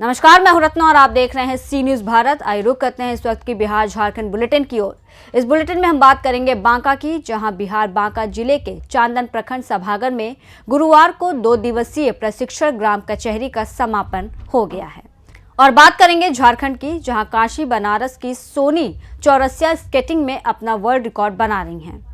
नमस्कार, मैं हूं रत्ना और आप देख रहे हैं सी न्यूज भारत। आइए रुक करते हैं इस वक्त की बिहार झारखंड बुलेटिन की ओर। इस बुलेटिन में हम बात करेंगे बांका की, जहां बिहार बांका जिले के चांदन प्रखंड सभागार में गुरुवार को 2 दिवसीय प्रशिक्षण ग्राम कचहरी का समापन हो गया है। और बात करेंगे झारखंड की, जहां काशी बनारस की सोनी चौरसिया स्केटिंग में अपना वर्ल्ड रिकॉर्ड बना रही हैं।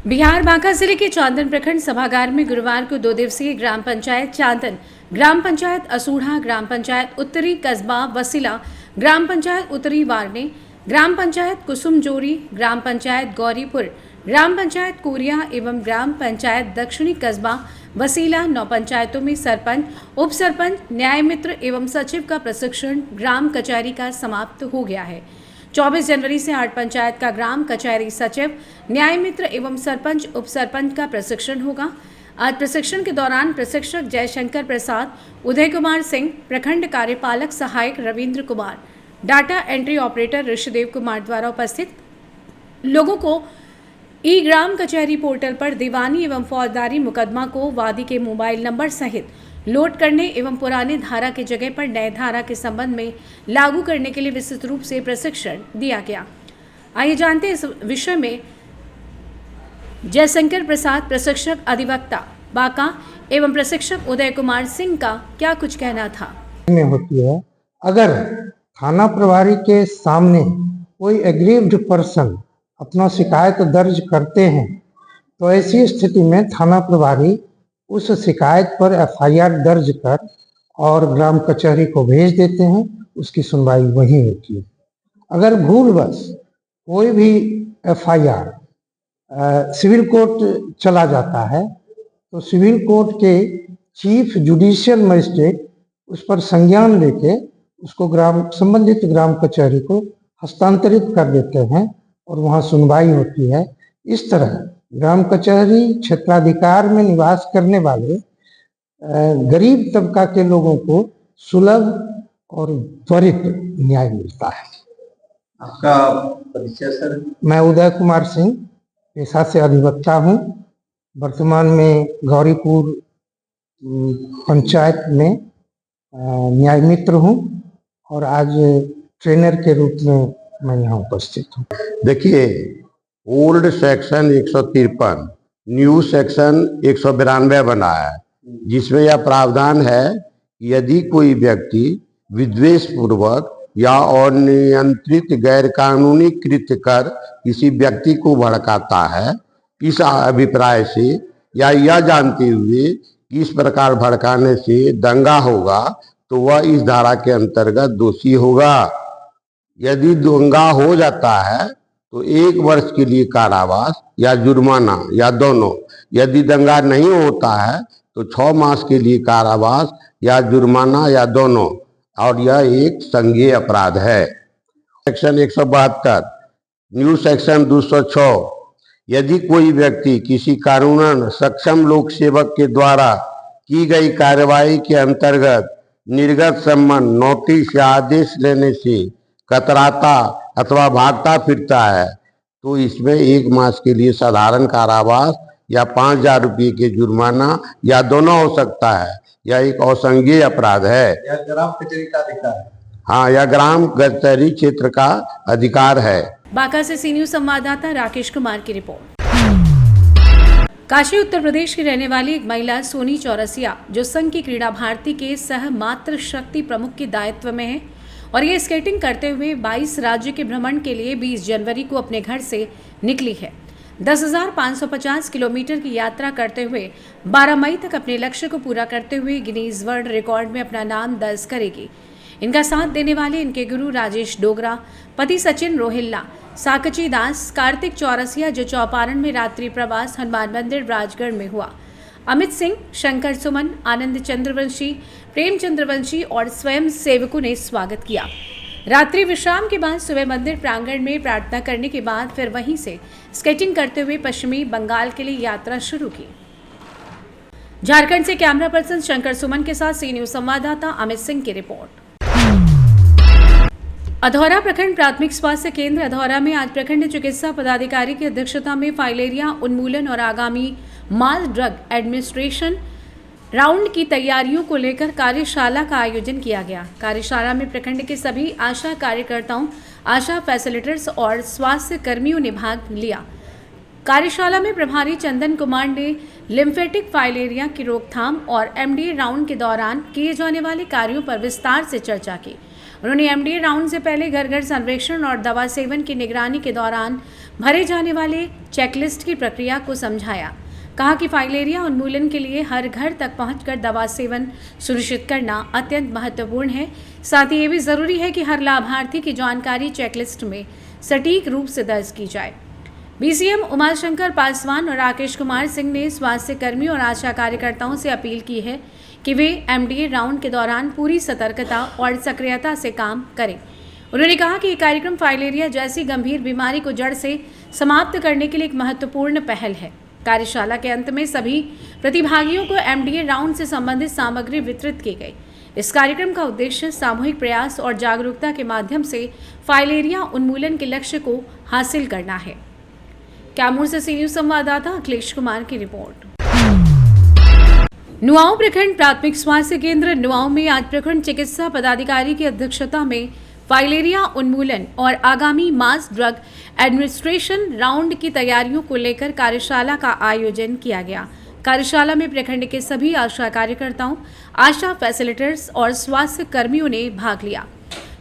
बिहार बांका जिले के चांदन प्रखंड सभागार में गुरुवार को 2 दिवसीय ग्राम पंचायत चांदन, ग्राम पंचायत असूढ़ा, ग्राम पंचायत उत्तरी कस्बा वसीला, ग्राम पंचायत उत्तरी वारने, ग्राम पंचायत कुसुमजोरी, ग्राम पंचायत गौरीपुर, ग्राम पंचायत कोरिया एवं ग्राम पंचायत दक्षिणी कस्बा वसीला 9 पंचायतों में सरपंच, उप सरपंच, न्याय मित्र एवं सचिव का प्रशिक्षण ग्राम कचहरी का समाप्त हो गया है। 24 जनवरी से 8 पंचायत का ग्राम कचहरी सचिव, न्याय मित्र एवं सरपंच उप सरपंच का प्रशिक्षण होगा। आज प्रशिक्षण के दौरान प्रशिक्षक जयशंकर प्रसाद, उदय कुमार सिंह, प्रखंड कार्यपालक सहायक Ravindra Kumar, data entry operator Rishidev Kumar द्वारा उपस्थित लोगों को ई ग्राम कचहरी पोर्टल पर दीवानी एवं फौजदारी मुकदमा को वादी के मोबाइल नंबर सहित लोड करने एवं पुराने धारा की जगह पर नए धारा के संबंध में लागू करने के लिए विस्तृत रूप से प्रशिक्षण दिया गया। आइए जानते हैं इस विषय में जयशंकर प्रसाद, प्रशिक्षक अधिवक्ता बांका एवं प्रशिक्षक उदय कुमार सिंह का क्या कुछ कहना था। में होती है, अगर थाना प्रभारी के सामने कोई एग्रीव्ड पर्सन अपना शिकायत दर्ज करते हैं तो ऐसी स्थिति में थाना प्रभारी उस शिकायत पर एफआईआर दर्ज कर और ग्राम कचहरी को भेज देते हैं। उसकी सुनवाई वहीं होती है। अगर भूलवश कोई भी एफआईआर सिविल कोर्ट चला जाता है तो सिविल कोर्ट के चीफ जुडिशियल मजिस्ट्रेट उस पर संज्ञान लेके उसको संबंधित ग्राम कचहरी को हस्तांतरित कर देते हैं और वहाँ सुनवाई होती है। इस तरह ग्राम कचहरी क्षेत्राधिकार में निवास करने वाले गरीब तबका के लोगों को सुलभ और त्वरित न्याय मिलता है। आपका परिचय सर? मैं उदय कुमार सिंह पेशा से अधिवक्ता हूँ। वर्तमान में गौरीपुर पंचायत में न्याय मित्र हूँ और आज ट्रेनर के रूप में मैं यहाँ उपस्थित हूँ। देखिए, ओल्ड सेक्शन 153 न्यू सेक्शन 192 बना है, जिसमें यह प्रावधान है कि यदि कोई व्यक्ति विद्वेष पूर्वक या अनियंत्रित गैर कानूनी कृत्य कर किसी व्यक्ति को भड़काता है, इस अभिप्राय से या यह जानते हुए कि इस प्रकार भड़काने से दंगा होगा तो वह इस धारा के अंतर्गत दोषी होगा। यदि दंगा हो जाता है तो 1 वर्ष के लिए कारावास या जुर्माना या दोनों, यदि दंगा नहीं होता है तो 6 मास के लिए कारावास या जुर्माना या दोनों, और यह एक संज्ञेय अपराध है। सेक्शन 172 न्यू सेक्शन 206, यदि कोई व्यक्ति किसी कानूनन सक्षम लोक सेवक के द्वारा की गई कार्यवाही के अंतर्गत निर्गत सम्मन, नोटिस या आदेश लेने से कतराता अथवा भागता फिरता है तो इसमें 1 मास के लिए साधारण कारावास या 5,000 रुपये के जुर्माना या दोनों हो सकता है। यह एक असंज्ञेय अपराध है। यह ग्राम कचहरी का अधिकार है। हाँ, यह ग्राम कचहरी क्षेत्र का अधिकार है। बांका से सी न्यूज संवाददाता राकेश कुमार की रिपोर्ट। काशी उत्तर प्रदेश की रहने वाली एक महिला सोनी चौरसिया, जो संघ की क्रीड़ा भारती के सह मातृ शक्ति प्रमुख के दायित्व में है और ये स्केटिंग करते हुए 22 राज्य के भ्रमण के लिए 20 जनवरी को अपने घर से निकली है। 10,550 किलोमीटर की यात्रा करते हुए 12 मई तक अपने लक्ष्य को पूरा करते हुए गिनीज वर्ल्ड रिकॉर्ड में अपना नाम दर्ज करेगी। इनका साथ देने वाले इनके गुरु राजेश डोगरा, पति सचिन रोहिल्ला, साकची दास, कार्तिक चौरसिया, जो चौपारण में रात्रि प्रवास हनुमान मंदिर राजगढ़ में हुआ, अमित सिंह, शंकर सुमन, आनंद चंद्रवंशी, प्रेम चंद्रवंशी और स्वयं सेवकों ने स्वागत किया। रात्रि विश्राम के बाद सुबह मंदिर प्रांगण में प्रार्थना करने के बाद फिर वहीं से स्केटिंग करते हुए पश्चिमी बंगाल के लिए यात्रा शुरू की। झारखंड से कैमरा पर्सन शंकर सुमन के साथ सी न्यूज संवाददाता अमित सिंह की रिपोर्ट। अधौरा प्रखंड प्राथमिक स्वास्थ्य केंद्र अधौरा में आज प्रखंड चिकित्सा पदाधिकारी की अध्यक्षता में फाइलेरिया उन्मूलन और आगामी माल ड्रग एडमिनिस्ट्रेशन राउंड की तैयारियों को लेकर कार्यशाला का आयोजन किया गया। कार्यशाला में प्रखंड के सभी आशा कार्यकर्ताओं, आशा फैसिलिटेटर्स और स्वास्थ्य कर्मियों ने भाग लिया। कार्यशाला में प्रभारी चंदन कुमार ने लिम्फेटिक फाइलेरिया की रोकथाम और एमडीए राउंड के दौरान किए जाने वाले कार्यों पर विस्तार से चर्चा की। उन्होंने एमडीए राउंड से पहले घर घर सर्वेक्षण और दवा सेवन की निगरानी के दौरान भरे जाने वाले चेकलिस्ट की प्रक्रिया को समझाया। कहा कि फाइलेरिया उन्मूलन के लिए हर घर तक पहुंचकर दवा सेवन सुनिश्चित करना अत्यंत महत्वपूर्ण है। साथ ही ये भी जरूरी है कि हर लाभार्थी की जानकारी चेकलिस्ट में सटीक रूप से दर्ज की जाए। बीसीएम उमाशंकर पासवान और राकेश कुमार सिंह ने स्वास्थ्य कर्मियों और आशा कार्यकर्ताओं से अपील की है कि वे एमडीए राउंड के दौरान पूरी सतर्कता और सक्रियता से काम करें। उन्होंने कहा कि ये कार्यक्रम फाइलेरिया जैसी गंभीर बीमारी को जड़ से समाप्त करने के लिए एक महत्वपूर्ण पहल है। कार्यशाला के अंत में सभी प्रतिभागियों को एमडीए राउंड से संबंधित सामग्री वितरित की गई। इस कार्यक्रम का उद्देश्य सामूहिक प्रयास और जागरूकता के माध्यम से फाइलेरिया उन्मूलन के लक्ष्य को हासिल करना है। कैमूर से सी न्यूज संवाददाता अखिलेश कुमार की रिपोर्ट। नुआओं प्रखंड प्राथमिक स्वास्थ्य केंद्र नुआओं में आज प्रखंड चिकित्सा पदाधिकारी की अध्यक्षता में फाइलेरिया उन्मूलन और आगामी मास ड्रग एडमिनिस्ट्रेशन राउंड की तैयारियों को लेकर कार्यशाला का आयोजन किया गया। कार्यशाला में प्रखंड के सभी आशा कार्यकर्ताओं, आशा फैसिलिटेटर्स और स्वास्थ्य कर्मियों ने भाग लिया।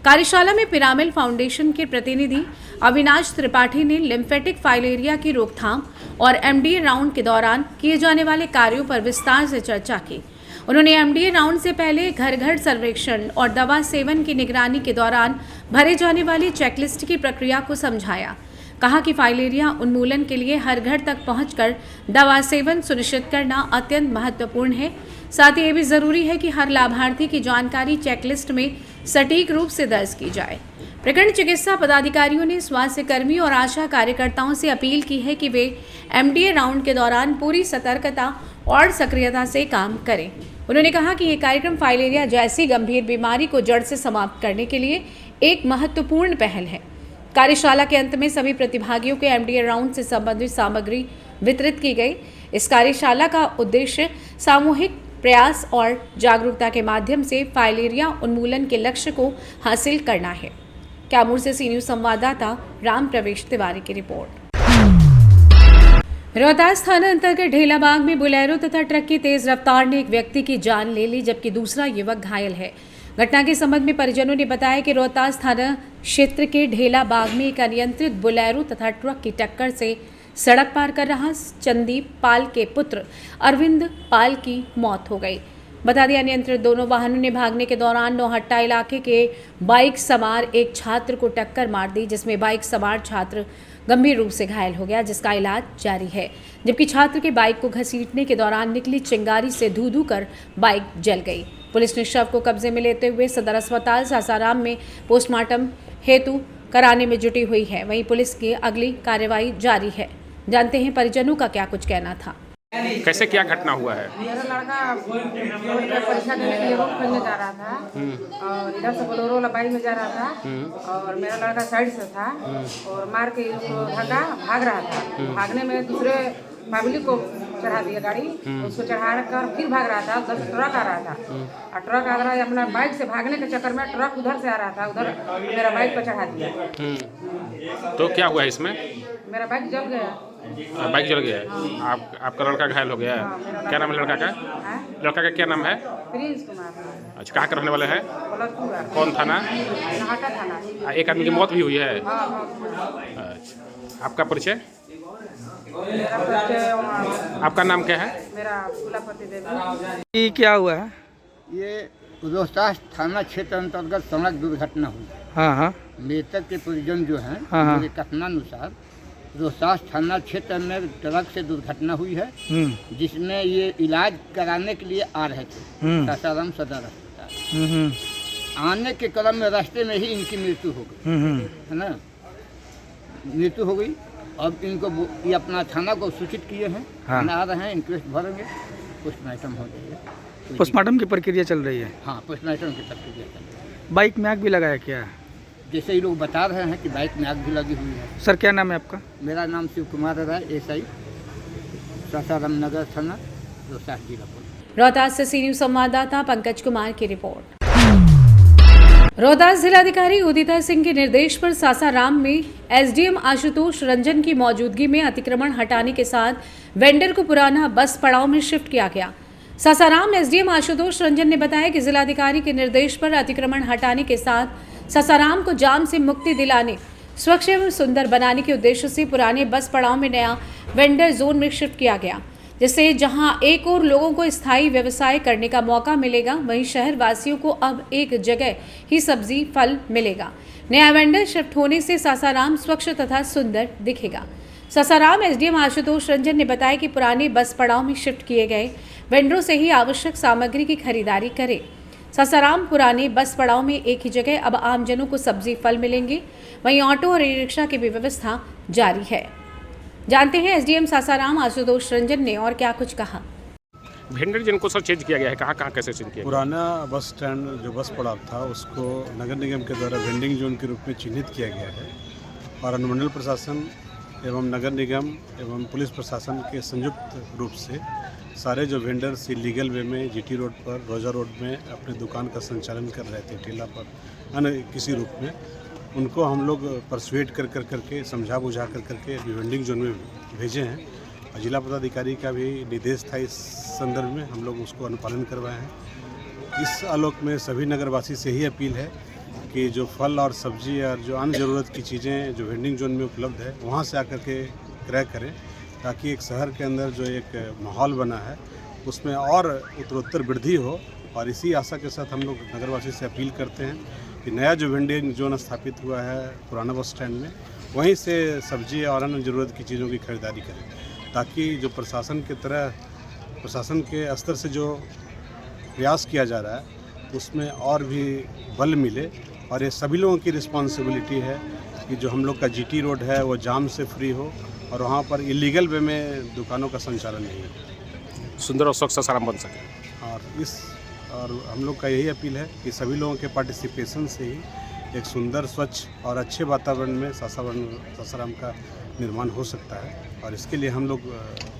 कार्यशाला में पिरामिल फाउंडेशन के प्रतिनिधि अविनाश त्रिपाठी ने लिम्फेटिक फाइलेरिया की रोकथाम और एमडीए राउंड के दौरान किए जाने वाले कार्यों पर विस्तार से चर्चा की। उन्होंने एमडीए राउंड से पहले घर घर सर्वेक्षण और दवा सेवन की निगरानी के दौरान भरे जाने वाली चेकलिस्ट की प्रक्रिया को समझाया। कहा कि फाइलेरिया उन्मूलन के लिए हर घर तक पहुंचकर दवा सेवन सुनिश्चित करना अत्यंत महत्वपूर्ण है। साथ ही ये भी जरूरी है कि हर लाभार्थी की जानकारी चेकलिस्ट में सटीक रूप से दर्ज की जाए। प्रखंड चिकित्सा पदाधिकारियों ने स्वास्थ्य कर्मियों और आशा कार्यकर्ताओं से अपील की है कि वे एमडीए राउंड के दौरान पूरी सतर्कता और सक्रियता से काम करें। उन्होंने कहा कि ये कार्यक्रम फाइलेरिया जैसी गंभीर बीमारी को जड़ से समाप्त करने के लिए एक महत्वपूर्ण पहल है। कार्यशाला के अंत में सभी प्रतिभागियों के एमडीए राउंड से संबंधित सामग्री वितरित की गई। इस कार्यशाला का उद्देश्य सामूहिक प्रयास और जागरूकता के माध्यम से फाइलेरिया उन्मूलन के लक्ष्य को हासिल करना है। कैमूर से सी न्यूज संवाददाता राम प्रवेश तिवारी की रिपोर्ट। रोहतास थाना अंतर्गत ढेलाबाग में बोलेरो तथा ट्रक की तेज रफ्तार ने एक व्यक्ति की जान ले ली, जबकि दूसरा युवक घायल है। घटना के संबंध में परिजनों ने बताया कि रोहतास थाना क्षेत्र के ढेलाबाग में एक अनियंत्रित बोलेरो तथा ट्रक की टक्कर से सड़क पार कर रहा चंदीप पाल के पुत्र अरविंद पाल की मौत हो गई। बता दें, अनियंत्रित दोनों वाहनों ने भागने के दौरान नौहट्टा इलाके के बाइक सवार एक छात्र को टक्कर मार दी, जिसमें बाइक सवार छात्र गंभीर रूप से घायल हो गया, जिसका इलाज जारी है। जबकि छात्र के बाइक को घसीटने के दौरान निकली चिंगारी से धू कर बाइक जल गई। पुलिस ने शव को कब्जे में लेते हुए सदर अस्पताल सासाराम में पोस्टमार्टम हेतु कराने में जुटी हुई है। वहीं पुलिस की अगली कार्रवाई जारी है। जानते हैं परिजनों का क्या कुछ कहना था। कैसे क्या घटना हुआ है? मेरा लड़का बोर्ड का परीक्षा देने के लिए वो करने जा रहा था और इधर से बोलेरो वाला बाइक में जा रहा था और मेरा लड़का साइड से था और मार के उसको धक्का भाग रहा था। भागने में दूसरे पब्लिक को चढ़ा दिया गाड़ी, उसको चढ़ा कर फिर भाग रहा था। उधर से ट्रक आ रहा था और ट्रक आ रहा है, अपना बाइक से भागने के चक्कर में ट्रक उधर से आ रहा था, उधर मेरा बाइक पर चढ़ा दिया। तो क्या हुआ इसमें? मेरा बाइक जल गया। बाइक जल गया है। आपका लड़का घायल हो गया है। क्या नाम है लड़का का? लड़का का क्या नाम है? प्रिंस कुमार। अच्छा, कहाँ का रहने वाले हैं? बलतपुरा। कौन थाना? नहाटा थाना। एक आदमी की मौत भी हुई है। हाँ। आपका परिचय? मेरा परिचय आपका नाम क्या है? मेरा फूलापति देवी। ये क्या हुआ है? ये रोहतास थाना क्षेत्र अंतर्गत सड़क दुर्घटना हुई। हाँ। मृतक के परिजन जो हैं, हाँ। उनके कथनानुसार रोहतास थाना क्षेत्र में ट्रक से दुर्घटना हुई है, जिसमें ये इलाज कराने के लिए आ रहे थे सासाराम सदर अस्पताल। आने के क्रम में रास्ते में ही इनकी मृत्यु हो गई, है ना। मृत्यु हो गई। अब इनको ये अपना थाना को सूचित किए हैं। हाँ। थाना आ रहे हैं, इंक्वेस्ट भरेंगे, पोस्टमार्टम हो जाएगा। पोस्टमार्टम की प्रक्रिया चल रही है। हाँ, पोस्टमार्टम की प्रक्रिया चल रही है। बाइक में आग भी लगाया क्या? जैसे ही लोग बता रहे हैं कि बाइक में आग भी लगी हुई है। सर क्या नाम है आपका? मेरा नाम शिव कुमार राय, एसआई सासाराम नगर थाना, रोहतास जिला। रोहतास से सी न्यूज संवाददाता पंकज कुमार की रिपोर्ट। रोहतास जिलाधिकारी उदिता सिंह के निर्देश पर सासाराम में एसडीएम आशुतोष रंजन की मौजूदगी में अतिक्रमण हटाने के साथ वेंडर को पुराना बस पड़ाव में शिफ्ट किया गया। सासाराम एसडीएम आशुतोष रंजन ने बताया कि जिलाधिकारी के निर्देश पर अतिक्रमण हटाने के साथ सासाराम को जाम से मुक्ति दिलाने, स्वच्छ एवं सुंदर बनाने के उद्देश्य से पुराने बस पड़ाव में नया वेंडर जोन में शिफ्ट किया गया, जिससे जहां एक और लोगों को स्थायी व्यवसाय करने का मौका मिलेगा, वहीं शहर वासियों को अब एक जगह ही सब्जी फल मिलेगा। नया वेंडर शिफ्ट होने से सासाराम स्वच्छ तथा सुंदर दिखेगा। सासाराम एसडीएम आशुतोष रंजन ने बताया कि पुराने बस पड़ाव में शिफ्ट किए गए वेंडरों से ही आवश्यक सामग्री की खरीदारी करें। सासाराम पुराने बस पड़ाव में एक ही जगह अब आमजनों को सब्जी फल मिलेंगे, वहीं ऑटो और ई रिक्शा की भी व्यवस्था जारी है। जानते हैं एसडीएम सासाराम आशुतोष रंजन ने और क्या कुछ कहा। वेंडर जिनको सर चेंज किया गया है, कहाँ कैसे चेंज किया? पुराना बस स्टैंड जो बस पड़ाव था उसको नगर निगम के द्वारा वेंडिंग जोन के रूप में चिन्हित किया गया है और अनुमंडल प्रशासन एवं नगर निगम एवं पुलिस प्रशासन के संयुक्त रूप से सारे जो वेंडर्स इलीगल वे में जीटी रोड पर, रोजा रोड में अपने दुकान का संचालन कर रहे थे, ठेला पर अन्य किसी रूप में, उनको हम लोग परसुएट करके समझा बुझा करके वेंडिंग जोन में भेजे हैं। और जिला पदाधिकारी का भी निर्देश था इस संदर्भ में, हम लोग उसको अनुपालन करवाए हैं। इस आलोक में सभी नगरवासी से ही अपील है कि जो फल और सब्जी और जो अन्य ज़रूरत की चीज़ें जो वेंडिंग जोन में उपलब्ध है वहाँ से आकर के क्रय करें, ताकि एक शहर के अंदर जो एक माहौल बना है उसमें और उत्तरोत्तर वृद्धि हो। और इसी आशा के साथ हम लोग नगरवासी से अपील करते हैं कि नया जो वेंडिंग जोन स्थापित हुआ है पुराना बस स्टैंड में, वहीं से सब्जी और अन्य ज़रूरत की चीज़ों की खरीदारी करें, ताकि जो प्रशासन के स्तर से जो प्रयास किया जा रहा है उसमें और भी बल मिले। और ये सभी लोगों की रिस्पॉन्सिबिलिटी है कि जो हम लोग का जीटी रोड है वो जाम से फ्री हो और वहाँ पर इलीगल वे में दुकानों का संचालन नहीं हो, सुंदर और स्वच्छ सासाराम बन सके। और हम लोग का यही अपील है कि सभी लोगों के पार्टिसिपेशन से ही एक सुंदर, स्वच्छ और अच्छे वातावरण में सासाराम का निर्माण हो सकता है। और इसके लिए हम लोग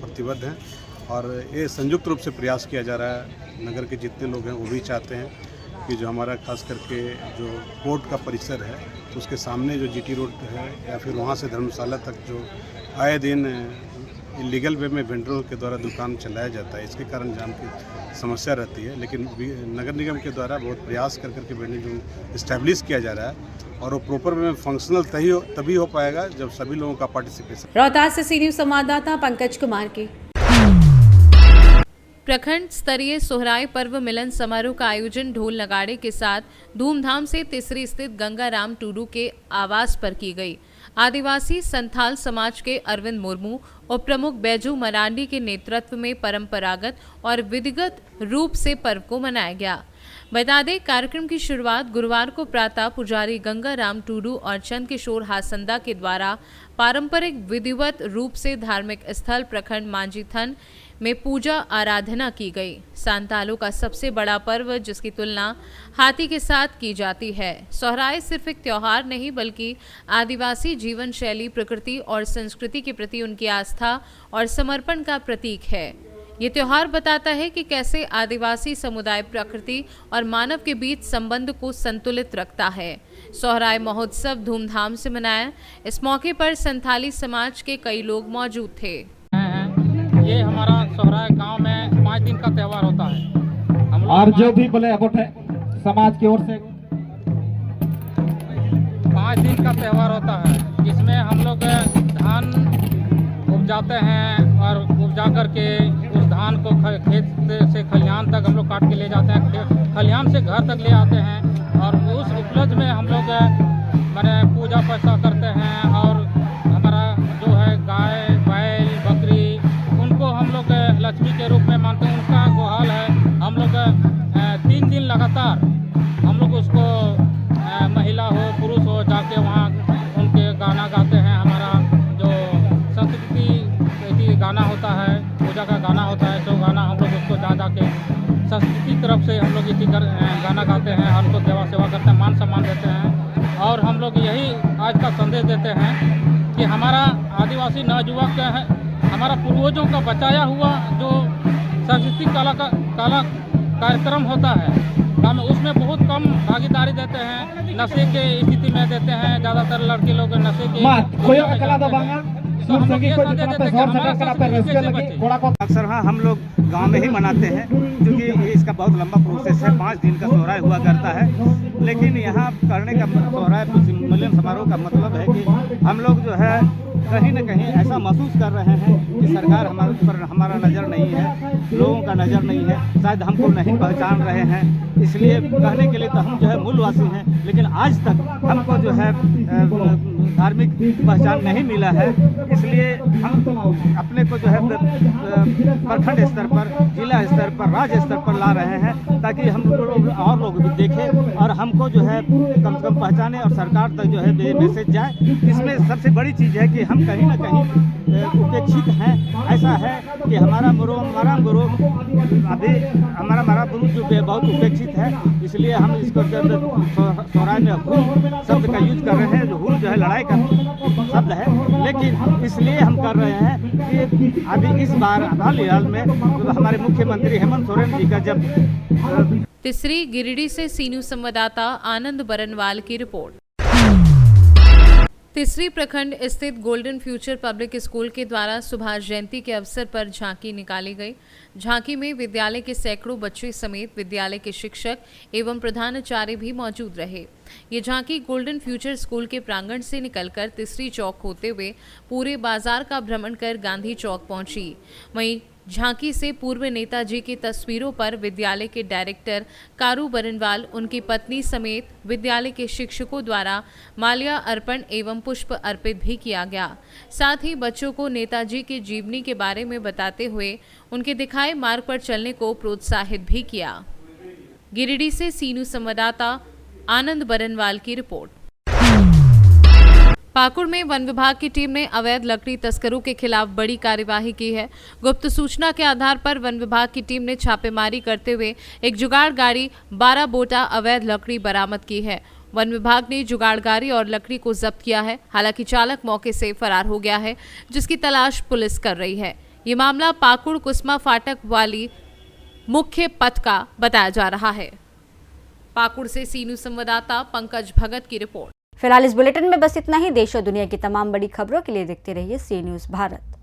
प्रतिबद्ध हैं और ये संयुक्त रूप से प्रयास किया जा रहा है। नगर के जितने लोग हैं वो भी चाहते हैं कि जो हमारा खास करके जो कोर्ट का परिसर है उसके सामने जो जीटी रोड है या फिर वहाँ से धर्मशाला तक जो आए दिन इलीगल वे में वेंडरों के द्वारा दुकान चलाया जाता है, इसके कारण जाम की समस्या रहती है। लेकिन नगर निगम के द्वारा बहुत प्रयास करके वेंडिंग जोन इस्टेब्लिश किया जा रहा है और वो प्रॉपर वे में फंक्शनल तभी हो पाएगा जब सभी लोगों का पार्टिसिपेशन। रोहतास से सी न्यूज संवाददाता पंकज कुमार की। प्रखंड स्तरीय सोहराय पर्व मिलन समारोह का आयोजन ढोल नगाड़े के साथ धूमधाम से तिसरी स्थित गंगाराम टूडू के आवास पर की गई। आदिवासी संथाल समाज के अरविंद मुर्मू और प्रमुख बैजू मरांडी के नेतृत्व में परंपरागत और विधिगत रूप से पर्व को मनाया गया। बता दें, कार्यक्रम की शुरुआत गुरुवार को प्रातः पुजारी गंगाराम टूडू और चंद किशोर हासंदा के द्वारा पारंपरिक विधिवत रूप से धार्मिक स्थल प्रखंड मांझीथन में पूजा आराधना की गई। सांतालों का सबसे बड़ा पर्व जिसकी तुलना हाथी के साथ की जाती है। सोहराय सिर्फ एक त्योहार नहीं बल्कि आदिवासी जीवन शैली, प्रकृति और संस्कृति के प्रति उनकी आस्था और समर्पण का प्रतीक है। ये त्योहार बताता है कि कैसे आदिवासी समुदाय प्रकृति और मानव के बीच संबंध को संतुलित रखता है। सोहराय महोत्सव धूमधाम से मनाया। इस मौके पर संथाली समाज के कई लोग मौजूद थे। ये हमारा सोहराय गांव में 5 दिन का त्यौहार होता है। और जो भी बोले समाज की ओर से 5 दिन का त्यौहार होता है, जिसमें हम लोग धान उपजाते हैं और उपजा करके उस धान को खेत से खलिहान तक हम लोग काट के ले जाते हैं, खलिहान से घर तक ले आते हैं और उस उपलक्ष्य में हम लोग मैंने पूजा पैसा करते हैं। और हमारा जो है गाय, बैल, बकरी, उनको हम लोग लक्ष्मी के रूप में मानते हैं, उनका गोहाल है। हम लोग 3 दिन लगातार हम लोग उसको महिला हो पुरुष हो जाके वहाँ उनके गाना गाते हैं। हमारा जो संस्कृति गाना होता है, पूजा का गाना होता है, तो गाना हम लोग उसको जा के संस्कृति तरफ से हम लोग इसी गाना गाते हैं और उनको सेवा करते हैं, मान सम्मान देते हैं। और हम लोग यही आज का संदेश देते हैं कि हमारा आदिवासी नवयुवक है, हमारा पूर्वजों का बचाया हुआ जो सांस्कृतिक कला कार्यक्रम होता है, हम उसमें बहुत कम भागीदारी देते हैं, नशे के स्थिति में देते हैं। ज़्यादातर लड़के लोग नशे के अक्सर हाँ हम लोग गांव में ही मनाते हैं, क्योंकि इसका बहुत लंबा प्रोसेस है। 5 दिन का सोहराय हुआ करता है, लेकिन यहाँ करने का सोहराय मिलन समारोह का मतलब है कि हम लोग जो है कहीं न कहीं ऐसा महसूस कर रहे हैं कि सरकार हमारे पर हमारा नज़र नहीं है, लोगों का नज़र नहीं है, शायद हमको नहीं पहचान रहे हैं। इसलिए कहने के लिए तो हम जो है मूलवासी हैं, लेकिन आज तक हमको जो है धार्मिक पहचान नहीं मिला है। इसलिए हम अपने को जो है प्रखंड स्तर पर, जिला स्तर पर, राज्य स्तर पर ला रहे हैं, ताकि हम लोग और लोग भी देखें और हमको जो है कम से कम पहचाने और सरकार तक जो है मैसेज जाए। इसमें सबसे बड़ी चीज़ है कि हम कहीं ना कहीं उपेक्षित हैं। ऐसा है कि हमारा गुरु अभी हमारा गुरु जो है बहुत उपेक्षित है, इसलिए हम इसको सोहराय में हुल शब्द का यूज कर रहे हैं। जो हुल जो है लड़ाई का शब्द है, लेकिन इसलिए हम कर रहे हैं कि अभी इस बार हाल में हमारे मुख्यमंत्री हेमंत सोरेन जी का जब तिसरी गिरिडीह से सी न्यूज़ संवाददाता आनंद बरनवाल की रिपोर्ट। तिसरी प्रखंड स्थित गोल्डन फ्यूचर पब्लिक स्कूल के द्वारा सुभाष जयंती के अवसर पर झांकी निकाली गई। झांकी में विद्यालय के सैकड़ों बच्चे समेत विद्यालय के शिक्षक एवं प्रधानाचार्य भी मौजूद रहे। ये झांकी गोल्डन फ्यूचर स्कूल के प्रांगण से निकलकर तिसरी चौक होते हुए पूरे बाजार का भ्रमण कर गांधी चौक पहुंची। वहीं झांकी से पूर्व नेताजी की तस्वीरों पर विद्यालय के डायरेक्टर कारू बरनवाल, उनकी पत्नी समेत विद्यालय के शिक्षकों द्वारा माल्या अर्पण एवं पुष्प अर्पित भी किया गया। साथ ही बच्चों को नेताजी की जीवनी के बारे में बताते हुए उनके दिखाए मार्ग पर चलने को प्रोत्साहित भी किया। गिरिडीह से सी न्यूज़ संवाददाता आनंद बरनवाल की रिपोर्ट। पाकुड़ में वन विभाग की टीम ने अवैध लकड़ी तस्करों के खिलाफ बड़ी कार्यवाही की है। गुप्त सूचना के आधार पर वन विभाग की टीम ने छापेमारी करते हुए एक जुगाड़ गाड़ी 12 बोटा अवैध लकड़ी बरामद की है। वन विभाग ने जुगाड़ गाड़ी और लकड़ी को जब्त किया है। हालांकि चालक मौके से फरार हो गया है, जिसकी तलाश पुलिस कर रही है। ये मामला पाकुड़ कुसमा फाटक वाली मुख्य पथ का बताया जा रहा है। पाकुड़ से सी न्यूज़ संवाददाता पंकज भगत की रिपोर्ट। फिलहाल इस बुलेटिन में बस इतना ही। देश और दुनिया की तमाम बड़ी खबरों के लिए देखते रहिए सी न्यूज़ भारत।